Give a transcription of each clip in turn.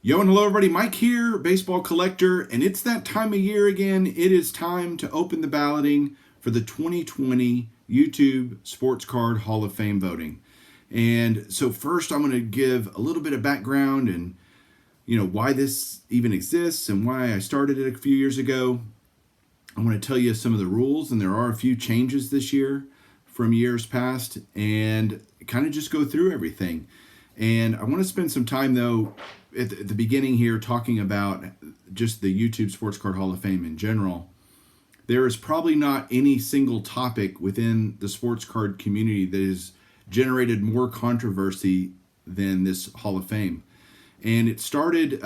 Yo and hello everybody, Mike here, baseball collector, and it's that time of year again. It is time to open the balloting for the 2020 YouTube Sports Card Hall of Fame voting. And so first I'm going to give a little bit of background and why this even exists and why I started it a few years ago. I want to tell you some of the rules, and there are a few changes this year from years past, and kind of just go through everything. And I want to spend some time though at the beginning here talking about just the YouTube Sports Card Hall of Fame in general. There is probably not any single topic within the sports card community that has generated more controversy than this Hall of Fame. And it started,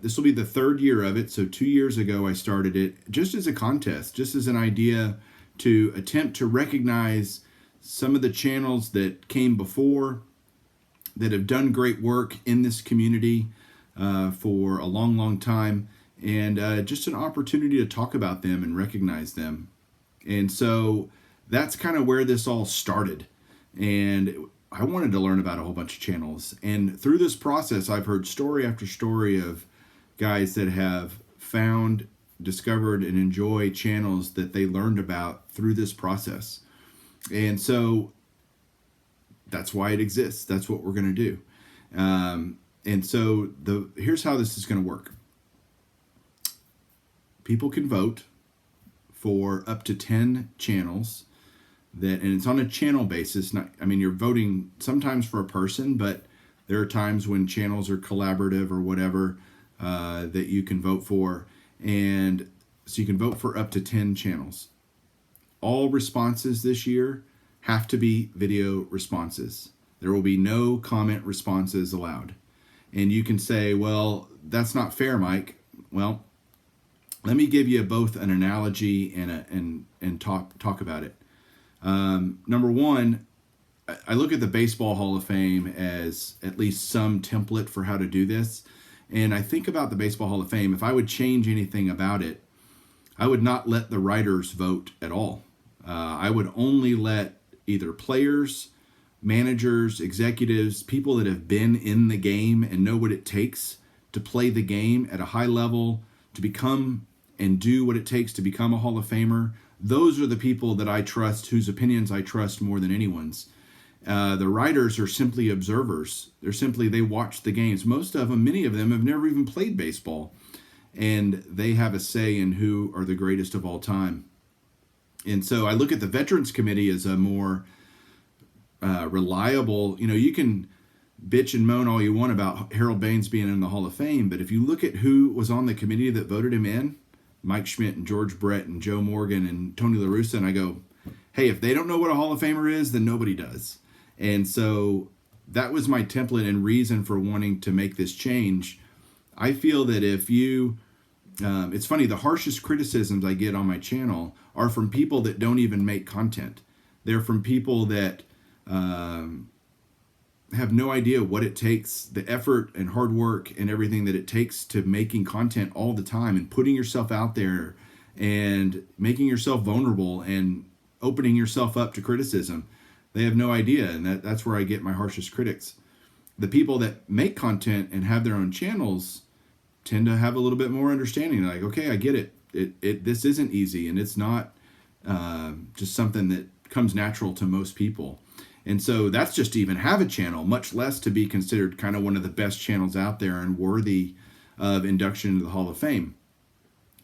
this will be the third year of it. So 2 years ago, I started it just as a contest, just as an idea to attempt to recognize some of the channels that came before that have done great work in this community for a long, long time, and just an opportunity to talk about them and recognize them. And so that's kind of where this all started. And I wanted to learn about a whole bunch of channels. And through this process, I've heard story after story of guys that have found, discovered, and enjoy channels that they learned about through this process. And so that's why it exists. That's what we're going to do. And so here's how this is going to work. People can vote for up to 10 channels and it's on a channel basis. You're voting sometimes for a person, but there are times when channels are collaborative or whatever that you can vote for. And so you can vote for up to 10 channels. All responses this year have to be video responses. There will be no comment responses allowed. And you can say, well, that's not fair, Mike. Well, let me give you both an analogy and talk about it. Number one, I look at the Baseball Hall of Fame as at least some template for how to do this. And I think about the Baseball Hall of Fame. If I would change anything about it, I would not let the writers vote at all. I would only let either players, managers, executives, people that have been in the game and know what it takes to play the game at a high level, to become and do what it takes to become a Hall of Famer. Those are the people that I trust, whose opinions I trust more than anyone's. The writers are simply observers. They watch the games. Most of them, many of them, have never even played baseball. And they have a say in who are the greatest of all time. And so I look at the Veterans Committee as a more reliable, you can bitch and moan all you want about Harold Baines being in the Hall of Fame, but if you look at who was on the committee that voted him in, Mike Schmidt and George Brett and Joe Morgan and Tony La Russa, and I go, hey, if they don't know what a Hall of Famer is, then nobody does. And so that was my template and reason for wanting to make this change. I feel that if you, it's funny, the harshest criticisms I get on my channel are from people that don't even make content. They're from people that have no idea what it takes, the effort and hard work and everything that it takes to making content all the time and putting yourself out there and making yourself vulnerable and opening yourself up to criticism. They have no idea, and that's where I get my harshest critics. The people that make content and have their own channels tend to have a little bit more understanding. Like, okay, I get it. This isn't easy, and it's not just something that comes natural to most people. And so that's just to even have a channel, much less to be considered kind of one of the best channels out there and worthy of induction into the Hall of Fame.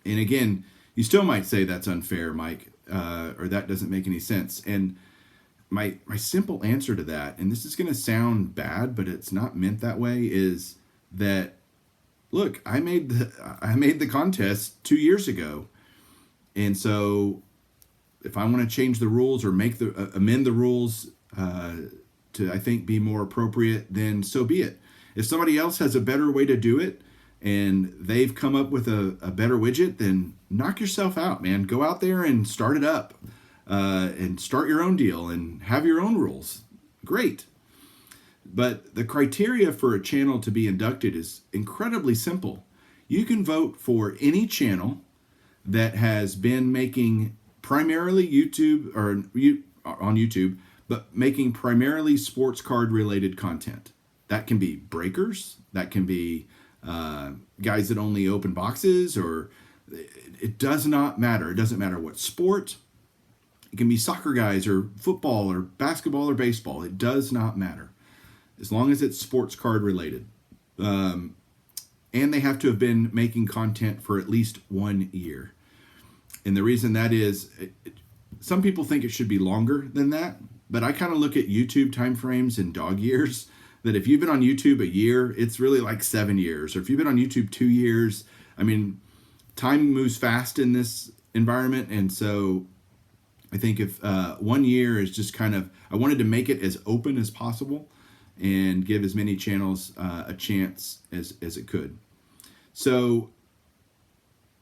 And again, you still might say that's unfair, Mike, or that doesn't make any sense. And my simple answer to that, and this is going to sound bad, but it's not meant that way, is that, look, I made the contest 2 years ago. And so if I want to change the rules or amend the rules to, I think, be more appropriate, then so be it. If somebody else has a better way to do it and they've come up with a better widget, then knock yourself out, man. Go out there and start it up and start your own deal and have your own rules. Great. But the criteria for a channel to be inducted is incredibly simple. You can vote for any channel that has been making primarily YouTube or on YouTube, but making primarily sports card related content. That can be breakers, that can be guys that only open boxes, or it does not matter. It doesn't matter what sport. It can be soccer guys or football or basketball or baseball. It does not matter as long as it's sports card related. And they have to have been making content for at least 1 year. And the reason that is, some people think it should be longer than that, but I kind of look at YouTube timeframes in dog years. That if you've been on YouTube a year, it's really like 7 years. Or if you've been on YouTube 2 years, I mean, time moves fast in this environment. And so I think if 1 year is just kind of, I wanted to make it as open as possible and give as many channels a chance as it could. So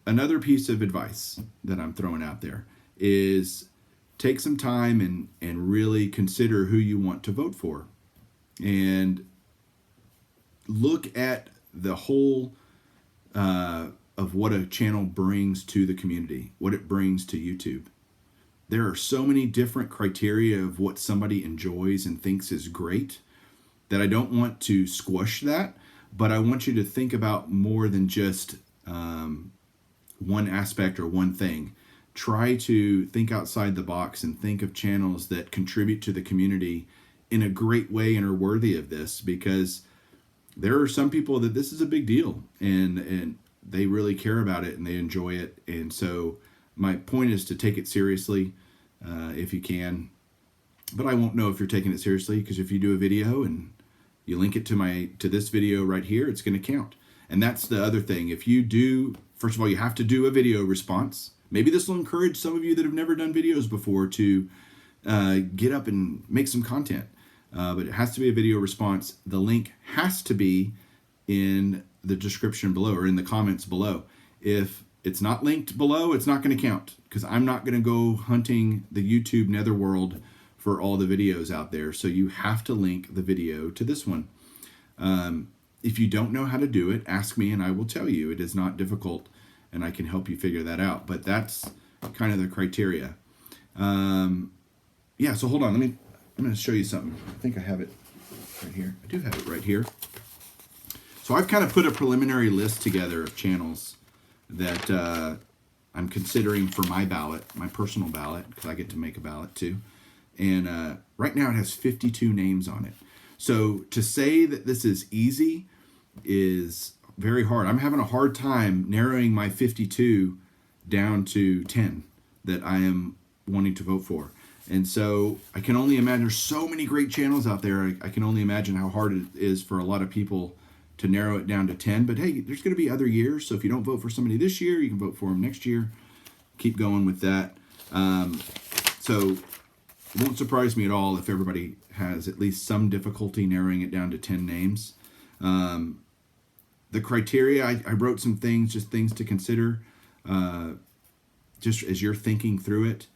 another piece of advice that I'm throwing out there is take some time and really consider who you want to vote for. And look at the whole of what a channel brings to the community, what it brings to YouTube. There are so many different criteria of what somebody enjoys and thinks is great that I don't want to squash that, but I want you to think about more than just one aspect or one thing. Try to think outside the box and think of channels that contribute to the community in a great way and are worthy of this, because there are some people that this is a big deal and they really care about it and they enjoy it. And so my point is to take it seriously if you can, but I won't know if you're taking it seriously, because if you do a video and you link it to this video right here, it's going to count. And that's the other thing. If you do, first of all, you have to do a video response. Maybe this will encourage some of you that have never done videos before to get up and make some content. But it has to be a video response. The link has to be in the description below or in the comments below. If it's not linked below, it's not going to count, because I'm not going to go hunting the YouTube netherworld for all the videos out there. So you have to link the video to this one. If you don't know how to do it, ask me and I will tell you. It is not difficult and I can help you figure that out. But that's kind of the criteria. Yeah, so hold on. I'm going to show you something. I think I have it right here. I do have it right here. So I've kind of put a preliminary list together of channels that I'm considering for my ballot, my personal ballot, because I get to make a ballot too. And right now it has 52 names on it. So to say that this is easy is very hard. I'm having a hard time narrowing my 52 down to 10 that I am wanting to vote for. And so I can only imagine, there's so many great channels out there. I can only imagine how hard it is for a lot of people to narrow it down to 10. But hey, there's going to be other years. So if you don't vote for somebody this year, you can vote for them next year. Keep going with that. So it won't surprise me at all if everybody has at least some difficulty narrowing it down to 10 names. The criteria, I wrote some things, just things to consider, just as you're thinking through it.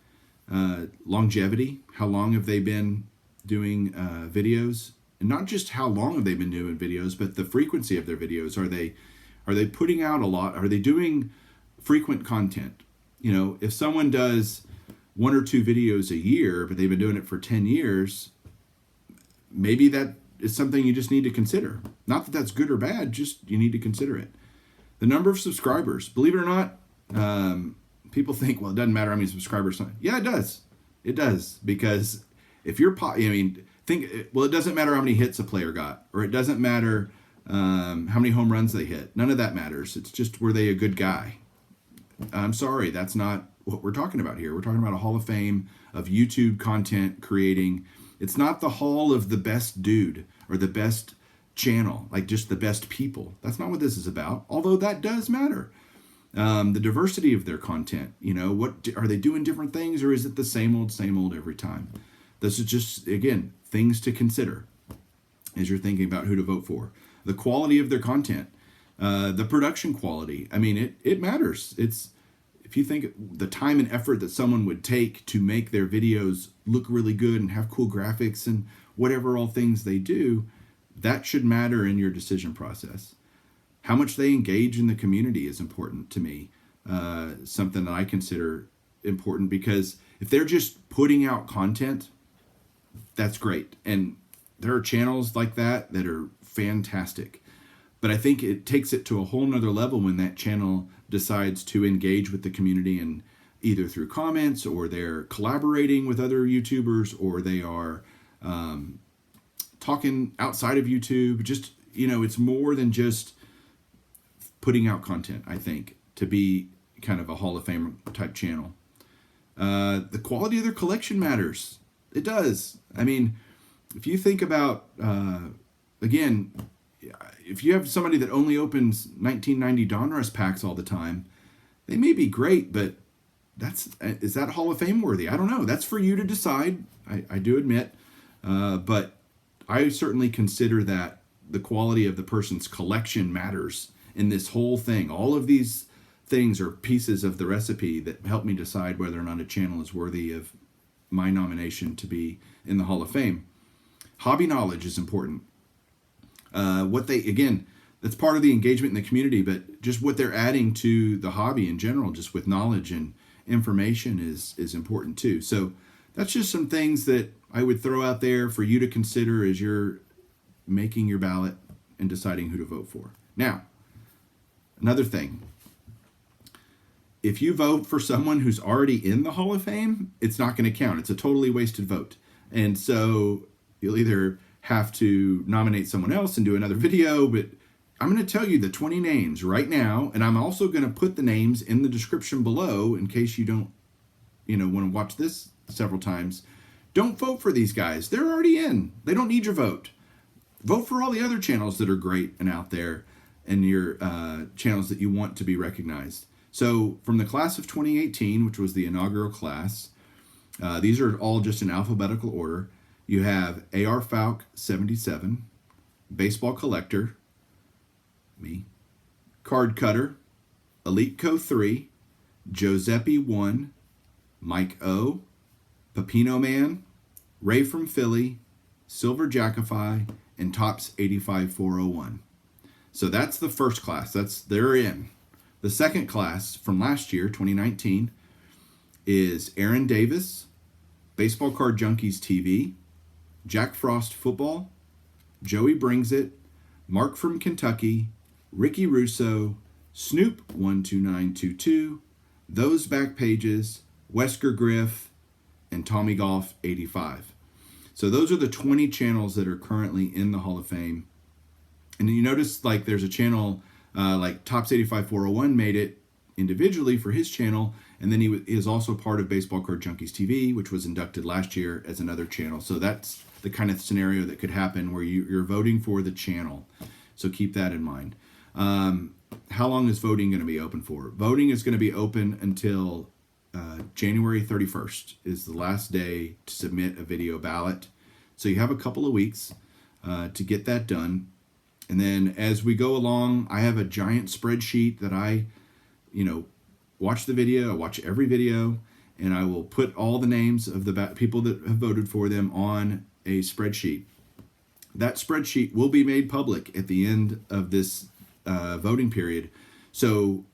Longevity, how long have they been doing videos? And not just how long have they been doing videos, but the frequency of their videos. Are they putting out a lot? Are they doing frequent content? You know, if someone does 1 or 2 videos a year, but they've been doing it for 10 years, maybe that is something you just need to consider. Not that that's good or bad, just you need to consider it. The number of subscribers, believe it or not, people think, well, it doesn't matter how many subscribers. Yeah, it does. It does, because if you're, it doesn't matter how many hits a player got, or it doesn't matter how many home runs they hit. None of that matters. It's just, were they a good guy? I'm sorry, that's not what we're talking about here. We're talking about a Hall of Fame of YouTube content creating. It's not the hall of the best dude or the best channel, like just the best people. That's not what this is about, although that does matter. The diversity of their content, what are they doing different things, or is it the same old every time? This is just, again, things to consider as you're thinking about who to vote for. The quality of their content, the production quality. I mean, it matters. If you think the time and effort that someone would take to make their videos look really good and have cool graphics and whatever all things they do, that should matter in your decision process. How much they engage in the community is important to me. Something that I consider important, because if they're just putting out content, that's great. And there are channels like that are fantastic. But I think it takes it to a whole nother level when that channel decides to engage with the community, and either through comments, or they're collaborating with other YouTubers, or they are talking outside of YouTube. Just, it's more than just putting out content, I think, to be kind of a Hall of Fame type channel. The quality of their collection matters. It does. I mean, if you think about, again, if you have somebody that only opens 1990 Donruss packs all the time, they may be great, but is that Hall of Fame worthy? I don't know. That's for you to decide. I do admit, but I certainly consider that the quality of the person's collection matters in this whole thing. All of these things are pieces of the recipe that help me decide whether or not a channel is worthy of my nomination to be in the Hall of Fame. Hobby knowledge is important. That's part of the engagement in the community, but just what they're adding to the hobby in general, just with knowledge and information, is important too. So that's just some things that I would throw out there for you to consider as you're making your ballot and deciding who to vote for. Now, another thing. If you vote for someone who's already in the Hall of Fame, it's not going to count. It's a totally wasted vote. And so you'll either have to nominate someone else and do another video, but I'm going to tell you the 20 names right now, and I'm also going to put the names in the description below in case you don't, want to watch this several times. Don't vote for these guys. They're already in. They don't need your vote. Vote for all the other channels that are great and out there, and your channels that you want to be recognized. So from the class of 2018, which was the inaugural class, these are all just in alphabetical order. You have AR Falk 77, Baseball Collector, me, Card Cutter, Elite Co 3, Giuseppe 1, MikeO, Pepino Man, Ray from Philly, Silvery Jackify, and Tops 85401. So that's the first class. They're in. The second class from last year, 2019, is Aaron Davis, Baseball Card Junkies TV, Jack Frost Football, Joey Brings It, Mark from Kentucky, Ricky Russo, Snoop 12922, Those Back Pages, Weskergriff, and Tommy Golf 85. So those are the 20 channels that are currently in the Hall of Fame. And you notice there's a channel like Tops 85401 made it individually for his channel, and then he is also part of Baseball Card Junkies TV, which was inducted last year as another channel. So that's the kind of scenario that could happen where you're voting for the channel. So keep that in mind. How long is voting going to be open for? Voting is going to be open until January 31st is the last day to submit a video ballot. So you have a couple of weeks to get that done. And then as we go along, I have a giant spreadsheet that I watch the video, I watch every video, and I will put all the names of the people that have voted for them on a spreadsheet. That spreadsheet will be made public at the end of this voting period. So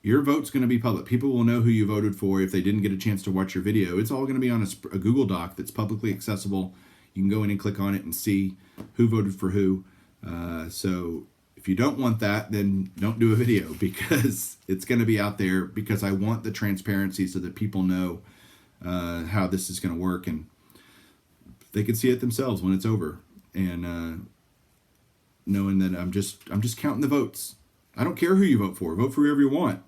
your vote's going to be public. People will know who you voted for if they didn't get a chance to watch your video. It's all going to be on a Google Doc that's publicly accessible. You can go in and click on it and see who voted for who. So if you don't want that, then don't do a video, because it's going to be out there, because I want the transparency so that people know how this is going to work, and they can see it themselves when it's over, and knowing that I'm just counting the votes. I don't care who you vote for whoever you want,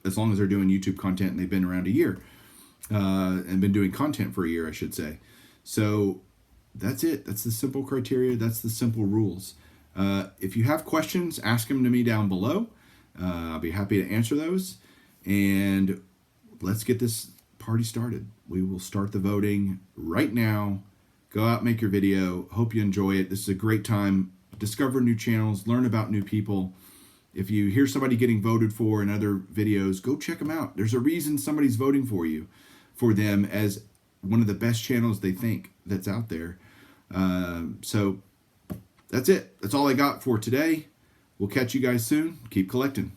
as long as they're doing YouTube content and they've been around a year, and been doing content for a year, I should say. So that's it. That's the simple criteria. That's the simple rules. If you have questions, ask them to me down below. I'll be happy to answer those. And let's get this party started. We will start the voting right now. Go out, make your video. Hope you enjoy it. This is a great time. Discover new channels, learn about new people. If you hear somebody getting voted for in other videos, go check them out. There's a reason somebody's voting for them as one of the best channels they think that's out there. So that's it. That's all I got for today. We'll catch you guys soon. Keep collecting.